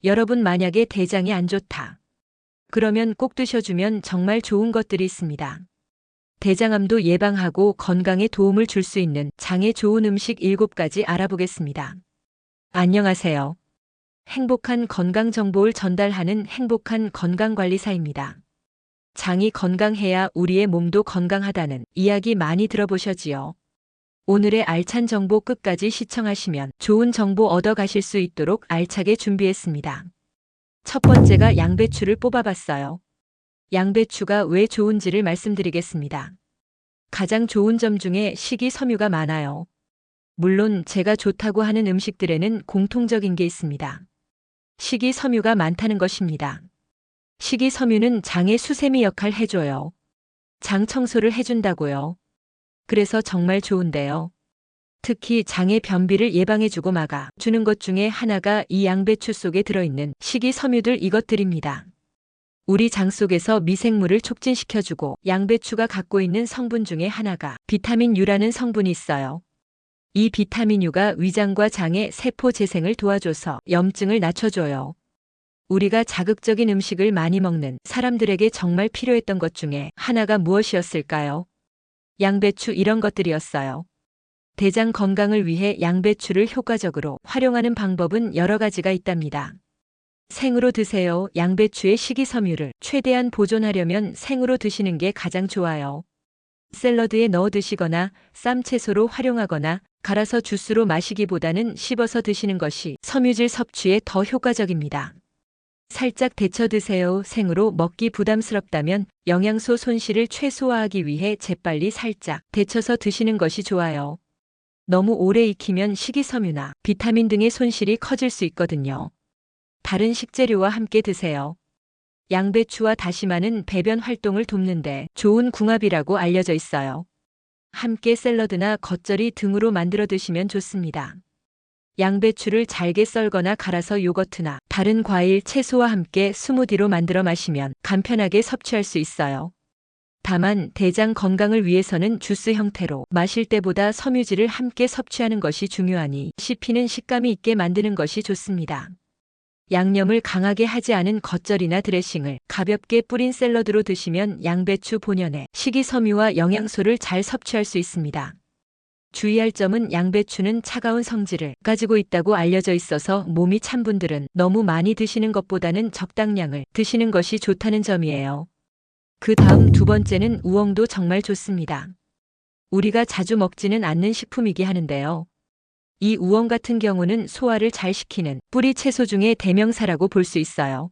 여러분 만약에 대장이 안 좋다. 그러면 꼭 드셔주면 정말 좋은 것들이 있습니다. 대장암도 예방하고 건강에 도움을 줄 수 있는 장에 좋은 음식 7가지 알아보겠습니다. 안녕하세요. 행복한 건강 정보를 전달하는 행복한 건강관리사입니다. 장이 건강해야 우리의 몸도 건강하다는 이야기 많이 들어보셨지요? 오늘의 알찬 정보 끝까지 시청하시면 좋은 정보 얻어 가실 수 있도록 알차게 준비했습니다. 첫 번째가 양배추를 뽑아봤어요. 양배추가 왜 좋은지를 말씀드리겠습니다. 가장 좋은 점 중에 식이섬유가 많아요. 물론 제가 좋다고 하는 음식들에는 공통적인 게 있습니다. 식이섬유가 많다는 것입니다. 식이섬유는 장의 수세미 역할 해줘요. 장 청소를 해준다고요. 그래서 정말 좋은데요. 특히 장의 변비를 예방해주고 막아주는 것 중에 하나가 이 양배추 속에 들어있는 식이섬유들 이것들입니다. 우리 장 속에서 미생물을 촉진시켜주고 양배추가 갖고 있는 성분 중에 하나가 비타민 U라는 성분이 있어요. 이 비타민 U가 위장과 장의 세포 재생을 도와줘서 염증을 낮춰줘요. 우리가 자극적인 음식을 많이 먹는 사람들에게 정말 필요했던 것 중에 하나가 무엇이었을까요? 양배추 이런 것들이었어요. 대장 건강을 위해 양배추를 효과적으로 활용하는 방법은 여러 가지가 있답니다. 생으로 드세요. 양배추의 식이섬유를 최대한 보존하려면 생으로 드시는 게 가장 좋아요. 샐러드에 넣어 드시거나 쌈채소로 활용하거나 갈아서 주스로 마시기보다는 씹어서 드시는 것이 섬유질 섭취에 더 효과적입니다. 살짝 데쳐 드세요. 생으로 먹기 부담스럽다면 영양소 손실을 최소화하기 위해 재빨리 살짝 데쳐서 드시는 것이 좋아요. 너무 오래 익히면 식이섬유나 비타민 등의 손실이 커질 수 있거든요. 다른 식재료와 함께 드세요. 양배추와 다시마는 배변 활동을 돕는데 좋은 궁합이라고 알려져 있어요. 함께 샐러드나 겉절이 등으로 만들어 드시면 좋습니다. 양배추를 잘게 썰거나 갈아서 요거트나 다른 과일, 채소와 함께 스무디로 만들어 마시면 간편하게 섭취할 수 있어요. 다만 대장 건강을 위해서는 주스 형태로 마실 때보다 섬유질을 함께 섭취하는 것이 중요하니 씹히는 식감이 있게 만드는 것이 좋습니다. 양념을 강하게 하지 않은 겉절이나 드레싱을 가볍게 뿌린 샐러드로 드시면 양배추 본연의 식이섬유와 영양소를 잘 섭취할 수 있습니다. 주의할 점은 양배추는 차가운 성질을 가지고 있다고 알려져 있어서 몸이 찬 분들은 너무 많이 드시는 것보다는 적당량을 드시는 것이 좋다는 점이에요. 그 다음 두 번째는 우엉도 정말 좋습니다. 우리가 자주 먹지는 않는 식품이기 하는데요. 이 우엉 같은 경우는 소화를 잘 시키는 뿌리 채소 중에 대명사라고 볼 수 있어요.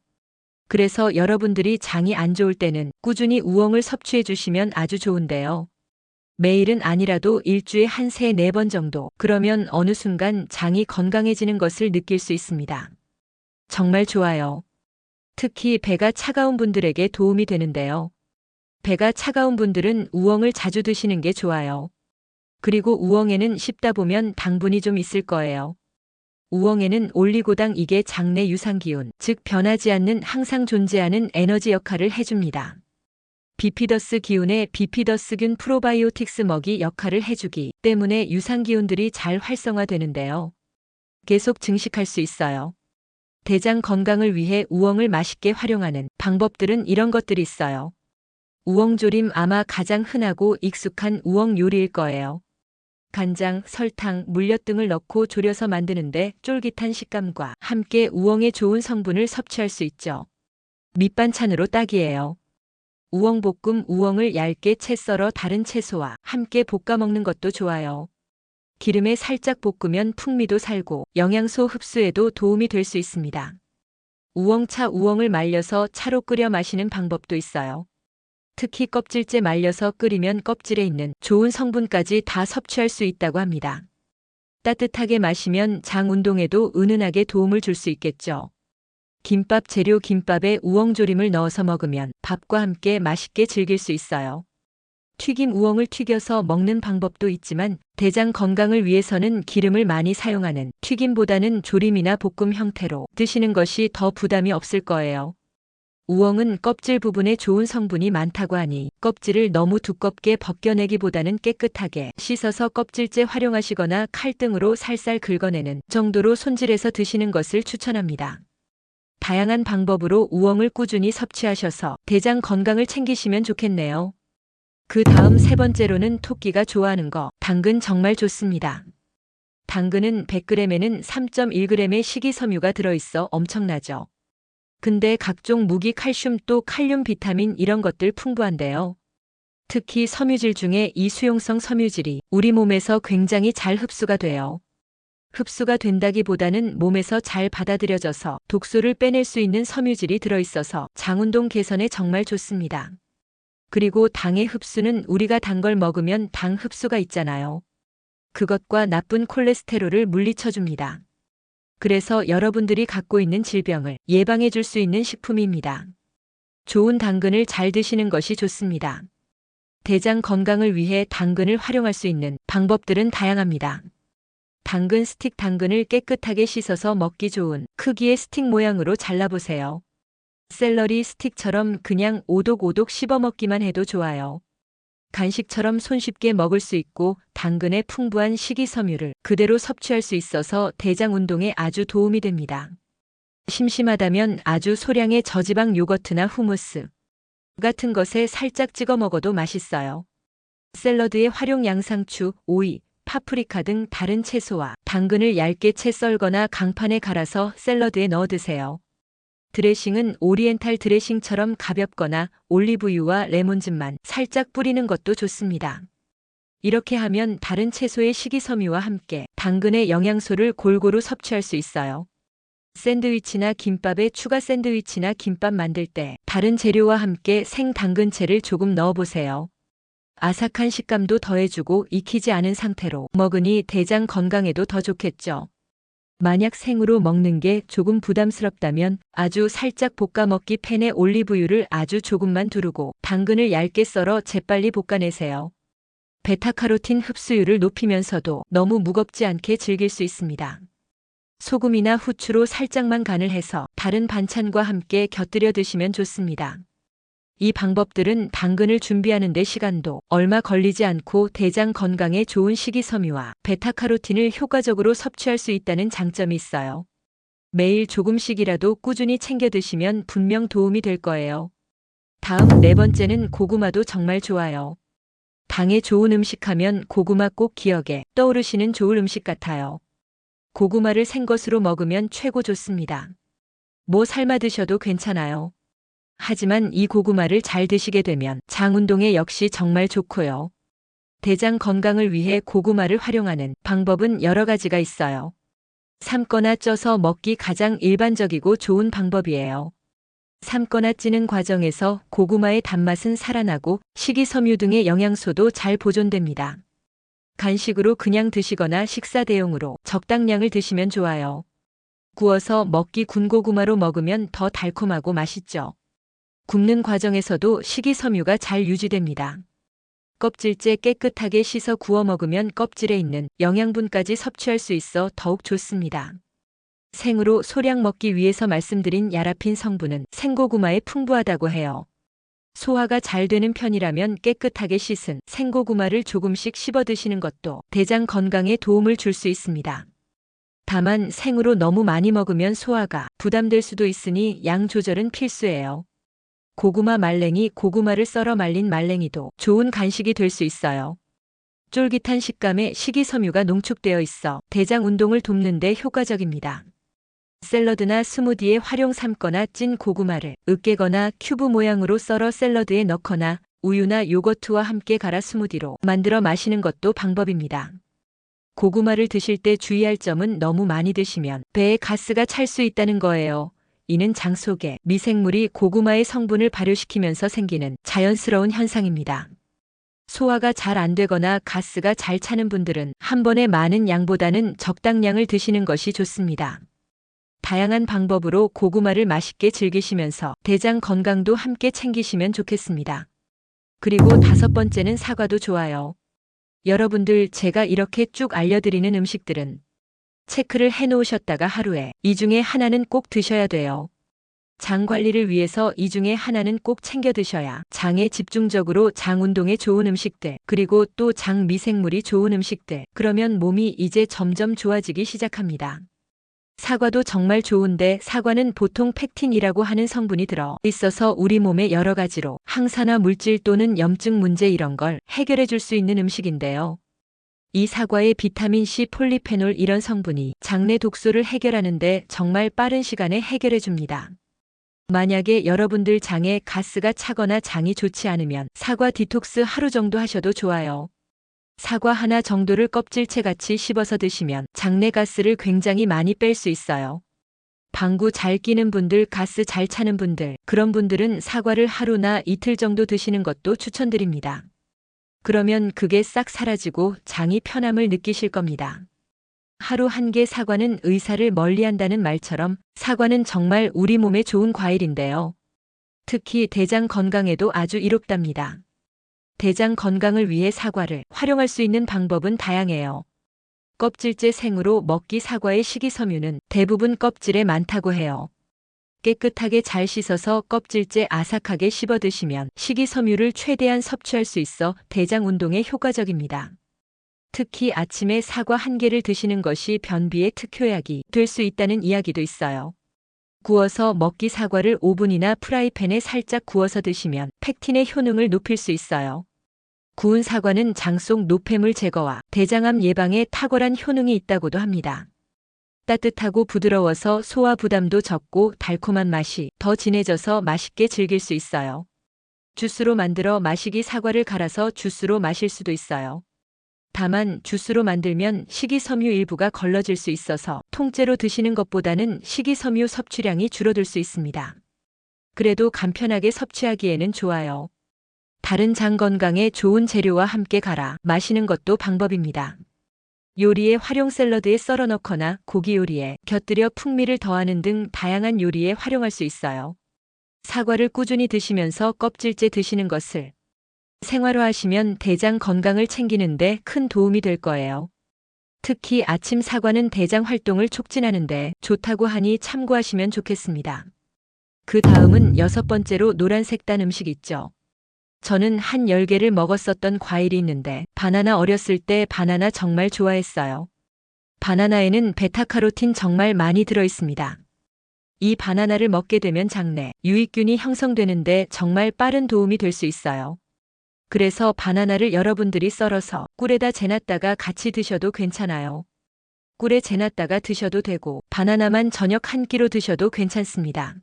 그래서 여러분들이 장이 안 좋을 때는 꾸준히 우엉을 섭취해 주시면 아주 좋은데요. 매일은 아니라도 일주일에 한 3, 4번 정도, 그러면 어느 순간 장이 건강해지는 것을 느낄 수 있습니다. 정말 좋아요. 특히 배가 차가운 분들에게 도움이 되는데요. 배가 차가운 분들은 우엉을 자주 드시는 게 좋아요. 그리고 우엉에는 씹다 보면 당분이 좀 있을 거예요. 우엉에는 올리고당 이게 장내 유산기운, 즉 변하지 않는 항상 존재하는 에너지 역할을 해줍니다. 비피더스 기운에 비피더스균 프로바이오틱스 먹이 역할을 해주기 때문에 유산기운들이 잘 활성화되는데요. 계속 증식할 수 있어요. 대장 건강을 위해 우엉을 맛있게 활용하는 방법들은 이런 것들이 있어요. 우엉조림 아마 가장 흔하고 익숙한 우엉 요리일 거예요. 간장, 설탕, 물엿 등을 넣고 졸여서 만드는데 쫄깃한 식감과 함께 우엉의 좋은 성분을 섭취할 수 있죠. 밑반찬으로 딱이에요. 우엉볶음 우엉을 얇게 채 썰어 다른 채소와 함께 볶아 먹는 것도 좋아요. 기름에 살짝 볶으면 풍미도 살고 영양소 흡수에도 도움이 될 수 있습니다. 우엉차 우엉을 말려서 차로 끓여 마시는 방법도 있어요. 특히 껍질째 말려서 끓이면 껍질에 있는 좋은 성분까지 다 섭취할 수 있다고 합니다. 따뜻하게 마시면 장 운동에도 은은하게 도움을 줄 수 있겠죠. 김밥 재료 김밥에 우엉조림을 넣어서 먹으면 밥과 함께 맛있게 즐길 수 있어요. 튀김 우엉을 튀겨서 먹는 방법도 있지만 대장 건강을 위해서는 기름을 많이 사용하는 튀김보다는 조림이나 볶음 형태로 드시는 것이 더 부담이 없을 거예요. 우엉은 껍질 부분에 좋은 성분이 많다고 하니 껍질을 너무 두껍게 벗겨내기보다는 깨끗하게 씻어서 껍질째 활용하시거나 칼등으로 살살 긁어내는 정도로 손질해서 드시는 것을 추천합니다. 다양한 방법으로 우엉을 꾸준히 섭취하셔서 대장 건강을 챙기시면 좋겠네요. 그 다음 세 번째로는 토끼가 좋아하는 거, 당근 정말 좋습니다. 당근은 100g에는 3.1g의 식이섬유가 들어있어 엄청나죠. 근데 각종 무기 칼슘 또 칼륨 비타민 이런 것들 풍부한데요. 특히 섬유질 중에 이 수용성 섬유질이 우리 몸에서 굉장히 잘 흡수가 돼요. 흡수가 된다기보다는 몸에서 잘 받아들여져서 독소를 빼낼 수 있는 섬유질이 들어있어서 장운동 개선에 정말 좋습니다. 그리고 당의 흡수는 우리가 단 걸 먹으면 당 흡수가 있잖아요. 그것과 나쁜 콜레스테롤을 물리쳐줍니다. 그래서 여러분들이 갖고 있는 질병을 예방해 줄 수 있는 식품입니다. 좋은 당근을 잘 드시는 것이 좋습니다. 대장 건강을 위해 당근을 활용할 수 있는 방법들은 다양합니다. 당근 스틱, 당근을 깨끗하게 씻어서 먹기 좋은 크기의 스틱 모양으로 잘라보세요. 샐러리 스틱처럼 그냥 오독오독 씹어 먹기만 해도 좋아요. 간식처럼 손쉽게 먹을 수 있고 당근의 풍부한 식이섬유를 그대로 섭취할 수 있어서 대장 운동에 아주 도움이 됩니다. 심심하다면 아주 소량의 저지방 요거트나 후무스 같은 것에 살짝 찍어 먹어도 맛있어요. 샐러드의 활용 양상추, 오이, 파프리카 등 다른 채소와 당근을 얇게 채 썰거나 강판에 갈아서 샐러드에 넣어 드세요. 드레싱은 오리엔탈 드레싱처럼 가볍거나 올리브유와 레몬즙만 살짝 뿌리는 것도 좋습니다. 이렇게 하면 다른 채소의 식이섬유와 함께 당근의 영양소를 골고루 섭취할 수 있어요. 샌드위치나 김밥에 추가 샌드위치나 김밥 만들 때 다른 재료와 함께 생 당근채를 조금 넣어보세요. 아삭한 식감도 더해주고 익히지 않은 상태로 먹으니 대장 건강에도 더 좋겠죠. 만약 생으로 먹는 게 조금 부담스럽다면 아주 살짝 볶아 먹기 팬에 올리브유를 아주 조금만 두르고 당근을 얇게 썰어 재빨리 볶아내세요. 베타카로틴 흡수율을 높이면서도 너무 무겁지 않게 즐길 수 있습니다. 소금이나 후추로 살짝만 간을 해서 다른 반찬과 함께 곁들여 드시면 좋습니다. 이 방법들은 당근을 준비하는 데 시간도 얼마 걸리지 않고 대장 건강에 좋은 식이섬유와 베타카로틴을 효과적으로 섭취할 수 있다는 장점이 있어요. 매일 조금씩이라도 꾸준히 챙겨 드시면 분명 도움이 될 거예요. 다음 네 번째는 고구마도 정말 좋아요. 당에 좋은 음식 하면 고구마 꼭 기억에 떠오르시는 좋을 음식 같아요. 고구마를 생것으로 먹으면 최고 좋습니다. 뭐 삶아 드셔도 괜찮아요. 하지만 이 고구마를 잘 드시게 되면 장 운동에 역시 정말 좋고요. 대장 건강을 위해 고구마를 활용하는 방법은 여러 가지가 있어요. 삶거나 쪄서 먹기 가장 일반적이고 좋은 방법이에요. 삶거나 찌는 과정에서 고구마의 단맛은 살아나고 식이섬유 등의 영양소도 잘 보존됩니다. 간식으로 그냥 드시거나 식사 대용으로 적당량을 드시면 좋아요. 구워서 먹기 군고구마로 먹으면 더 달콤하고 맛있죠. 굽는 과정에서도 식이섬유가 잘 유지됩니다. 껍질째 깨끗하게 씻어 구워 먹으면 껍질에 있는 영양분까지 섭취할 수 있어 더욱 좋습니다. 생으로 소량 먹기 위해서 말씀드린 야라핀 성분은 생고구마에 풍부하다고 해요. 소화가 잘 되는 편이라면 깨끗하게 씻은 생고구마를 조금씩 씹어 드시는 것도 대장 건강에 도움을 줄 수 있습니다. 다만 생으로 너무 많이 먹으면 소화가 부담될 수도 있으니 양 조절은 필수예요. 고구마 말랭이, 고구마를 썰어 말린 말랭이도 좋은 간식이 될 수 있어요. 쫄깃한 식감에 식이섬유가 농축되어 있어 대장 운동을 돕는 데 효과적입니다. 샐러드나 스무디에 활용 삶거나 찐 고구마를 으깨거나 큐브 모양으로 썰어 샐러드에 넣거나 우유나 요거트와 함께 갈아 스무디로 만들어 마시는 것도 방법입니다. 고구마를 드실 때 주의할 점은 너무 많이 드시면 배에 가스가 찰 수 있다는 거예요. 이는 장 속에 미생물이 고구마의 성분을 발효시키면서 생기는 자연스러운 현상입니다. 소화가 잘 안 되거나 가스가 잘 차는 분들은 한 번에 많은 양보다는 적당량을 드시는 것이 좋습니다. 다양한 방법으로 고구마를 맛있게 즐기시면서 대장 건강도 함께 챙기시면 좋겠습니다. 그리고 다섯 번째는 사과도 좋아요. 여러분들 제가 이렇게 쭉 알려드리는 음식들은 체크를 해놓으셨다가 하루에 이 중에 하나는 꼭 드셔야 돼요. 장 관리를 위해서 이 중에 하나는 꼭 챙겨 드셔야 장에 집중적으로 장 운동에 좋은 음식들, 그리고 또 장 미생물이 좋은 음식들, 그러면 몸이 이제 점점 좋아지기 시작합니다. 사과도 정말 좋은데 사과는 보통 펙틴이라고 하는 성분이 들어 있어서 우리 몸에 여러 가지로 항산화 물질 또는 염증 문제 이런 걸 해결해 줄 수 있는 음식인데요. 이 사과의 비타민C, 폴리페놀 이런 성분이 장내 독소를 해결하는데 정말 빠른 시간에 해결해 줍니다. 만약에 여러분들 장에 가스가 차거나 장이 좋지 않으면 사과 디톡스 하루 정도 하셔도 좋아요. 사과 하나 정도를 껍질째 같이 씹어서 드시면 장내 가스를 굉장히 많이 뺄 수 있어요. 방구 잘 끼는 분들, 가스 잘 차는 분들, 그런 분들은 사과를 하루나 이틀 정도 드시는 것도 추천드립니다. 그러면 그게 싹 사라지고 장이 편함을 느끼실 겁니다. 하루 한 개 사과는 의사를 멀리한다는 말처럼 사과는 정말 우리 몸에 좋은 과일인데요. 특히 대장 건강에도 아주 이롭답니다. 대장 건강을 위해 사과를 활용할 수 있는 방법은 다양해요. 껍질째 생으로 먹기 사과의 식이섬유는 대부분 껍질에 많다고 해요. 깨끗하게 잘 씻어서 껍질째 아삭하게 씹어 드시면 식이섬유를 최대한 섭취할 수 있어 대장 운동에 효과적입니다. 특히 아침에 사과 한 개를 드시는 것이 변비의 특효약이 될 수 있다는 이야기도 있어요. 구워서 먹기 사과를 오븐이나 프라이팬에 살짝 구워서 드시면 펙틴의 효능을 높일 수 있어요. 구운 사과는 장 속 노폐물 제거와 대장암 예방에 탁월한 효능이 있다고도 합니다. 따뜻하고 부드러워서 소화 부담도 적고 달콤한 맛이 더 진해져서 맛있게 즐길 수 있어요. 주스로 만들어 마시기 사과를 갈아서 주스로 마실 수도 있어요. 다만 주스로 만들면 식이섬유 일부가 걸러질 수 있어서 통째로 드시는 것보다는 식이섬유 섭취량이 줄어들 수 있습니다. 그래도 간편하게 섭취하기에는 좋아요. 다른 장 건강에 좋은 재료와 함께 갈아 마시는 것도 방법입니다. 요리에 활용 샐러드에 썰어 넣거나 고기 요리에 곁들여 풍미를 더하는 등 다양한 요리에 활용할 수 있어요. 사과를 꾸준히 드시면서 껍질째 드시는 것을 생활화하시면 대장 건강을 챙기는데 큰 도움이 될 거예요. 특히 아침 사과는 대장 활동을 촉진하는데 좋다고 하니 참고하시면 좋겠습니다. 그 다음은 6번째로 노란색 단 음식 있죠. 저는 한 10개를 먹었었던 과일이 있는데 바나나 어렸을 때 바나나 정말 좋아했어요. 바나나에는 베타카로틴 정말 많이 들어 있습니다. 이 바나나를 먹게 되면 장내 유익균이 형성되는데 정말 빠른 도움이 될 수 있어요. 그래서 바나나를 여러분들이 썰어서 꿀에다 재놨다가 같이 드셔도 괜찮아요. 꿀에 재놨다가 드셔도 되고 바나나만 저녁 한 끼로 드셔도 괜찮습니다.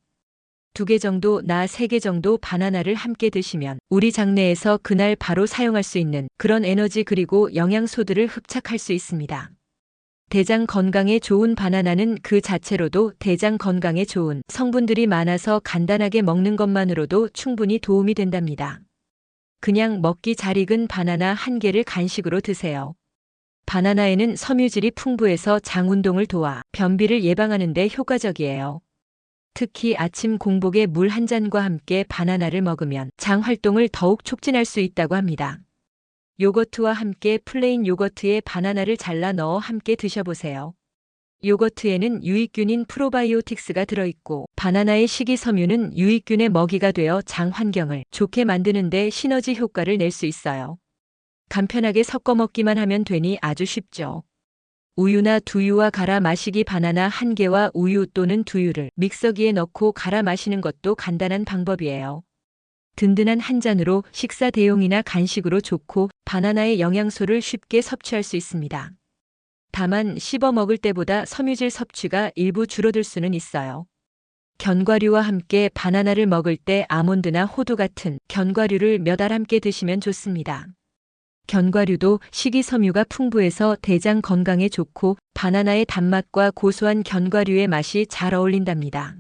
2개 정도, 나 3개 정도 바나나를 함께 드시면 우리 장내에서 그날 바로 사용할 수 있는 그런 에너지 그리고 영양소들을 흡착할 수 있습니다. 대장 건강에 좋은 바나나는 그 자체로도 대장 건강에 좋은 성분들이 많아서 간단하게 먹는 것만으로도 충분히 도움이 된답니다. 그냥 먹기 잘 익은 바나나 한 개를 간식으로 드세요. 바나나에는 섬유질이 풍부해서 장 운동을 도와 변비를 예방하는 데 효과적이에요. 특히 아침 공복에 물 한 잔과 함께 바나나를 먹으면 장 활동을 더욱 촉진할 수 있다고 합니다. 요거트와 함께 플레인 요거트에 바나나를 잘라 넣어 함께 드셔보세요. 요거트에는 유익균인 프로바이오틱스가 들어있고 바나나의 식이섬유는 유익균의 먹이가 되어 장 환경을 좋게 만드는 데 시너지 효과를 낼 수 있어요. 간편하게 섞어 먹기만 하면 되니 아주 쉽죠. 우유나 두유와 갈아 마시기 바나나 한 개와 우유 또는 두유를 믹서기에 넣고 갈아 마시는 것도 간단한 방법이에요. 든든한 한 잔으로 식사 대용이나 간식으로 좋고 바나나의 영양소를 쉽게 섭취할 수 있습니다. 다만 씹어 먹을 때보다 섬유질 섭취가 일부 줄어들 수는 있어요. 견과류와 함께 바나나를 먹을 때 아몬드나 호두 같은 견과류를 몇 알 함께 드시면 좋습니다. 견과류도 식이섬유가 풍부해서 대장 건강에 좋고 바나나의 단맛과 고소한 견과류의 맛이 잘 어울린답니다.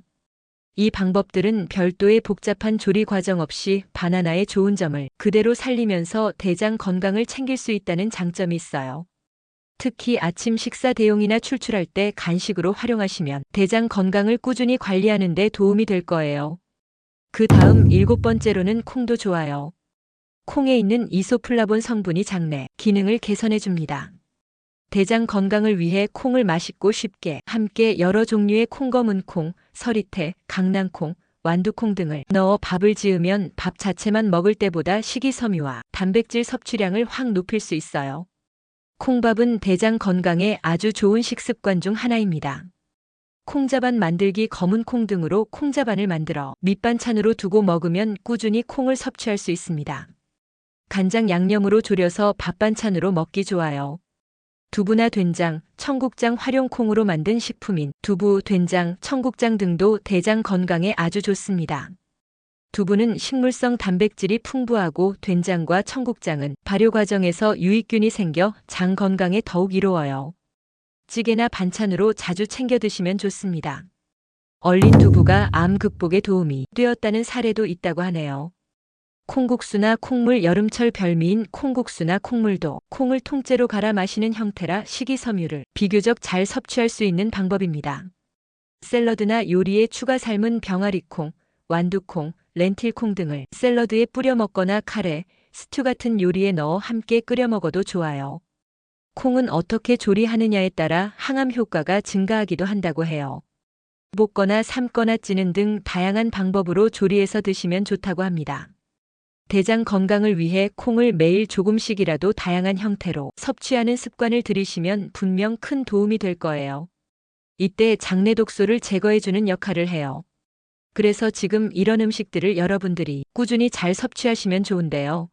이 방법들은 별도의 복잡한 조리 과정 없이 바나나의 좋은 점을 그대로 살리면서 대장 건강을 챙길 수 있다는 장점이 있어요. 특히 아침 식사 대용이나 출출할 때 간식으로 활용하시면 대장 건강을 꾸준히 관리하는 데 도움이 될 거예요. 그 다음 7번째로는 콩도 좋아요. 콩에 있는 이소플라본 성분이 장내 기능을 개선해 줍니다. 대장 건강을 위해 콩을 맛있고 쉽게 함께 여러 종류의 콩, 검은 콩, 서리태, 강낭콩, 완두콩 등을 넣어 밥을 지으면 밥 자체만 먹을 때보다 식이섬유와 단백질 섭취량을 확 높일 수 있어요. 콩밥은 대장 건강에 아주 좋은 식습관 중 하나입니다. 콩자반 만들기, 검은 콩 등으로 콩자반을 만들어 밑반찬으로 두고 먹으면 꾸준히 콩을 섭취할 수 있습니다. 간장 양념으로 졸여서 밥반찬으로 먹기 좋아요. 두부나 된장, 청국장 활용 콩으로 만든 식품인 두부, 된장, 청국장 등도 대장 건강에 아주 좋습니다. 두부는 식물성 단백질이 풍부하고 된장과 청국장은 발효 과정에서 유익균이 생겨 장 건강에 더욱 이로워요. 찌개나 반찬으로 자주 챙겨 드시면 좋습니다. 얼린 두부가 암 극복에 도움이 되었다는 사례도 있다고 하네요. 콩국수나 콩물, 여름철 별미인 콩국수나 콩물도 콩을 통째로 갈아 마시는 형태라 식이섬유를 비교적 잘 섭취할 수 있는 방법입니다. 샐러드나 요리에 추가 삶은 병아리콩, 완두콩, 렌틸콩 등을 샐러드에 뿌려 먹거나 카레, 스튜 같은 요리에 넣어 함께 끓여 먹어도 좋아요. 콩은 어떻게 조리하느냐에 따라 항암 효과가 증가하기도 한다고 해요. 볶거나 삶거나 찌는 등 다양한 방법으로 조리해서 드시면 좋다고 합니다. 대장 건강을 위해 콩을 매일 조금씩이라도 다양한 형태로 섭취하는 습관을 들이시면 분명 큰 도움이 될 거예요. 이때 장내 독소를 제거해주는 역할을 해요. 그래서 지금 이런 음식들을 여러분들이 꾸준히 잘 섭취하시면 좋은데요.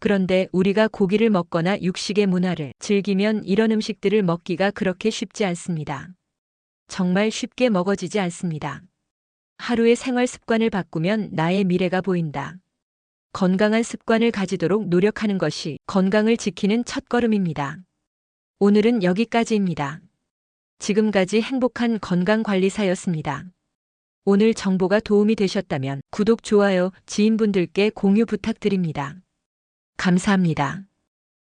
그런데 우리가 고기를 먹거나 육식의 문화를 즐기면 이런 음식들을 먹기가 그렇게 쉽지 않습니다. 정말 쉽게 먹어지지 않습니다. 하루의 생활 습관을 바꾸면 나의 미래가 보인다. 건강한 습관을 가지도록 노력하는 것이 건강을 지키는 첫걸음입니다. 오늘은 여기까지입니다. 지금까지 행복한 건강관리사였습니다. 오늘 정보가 도움이 되셨다면 구독, 좋아요, 지인분들께 공유 부탁드립니다. 감사합니다.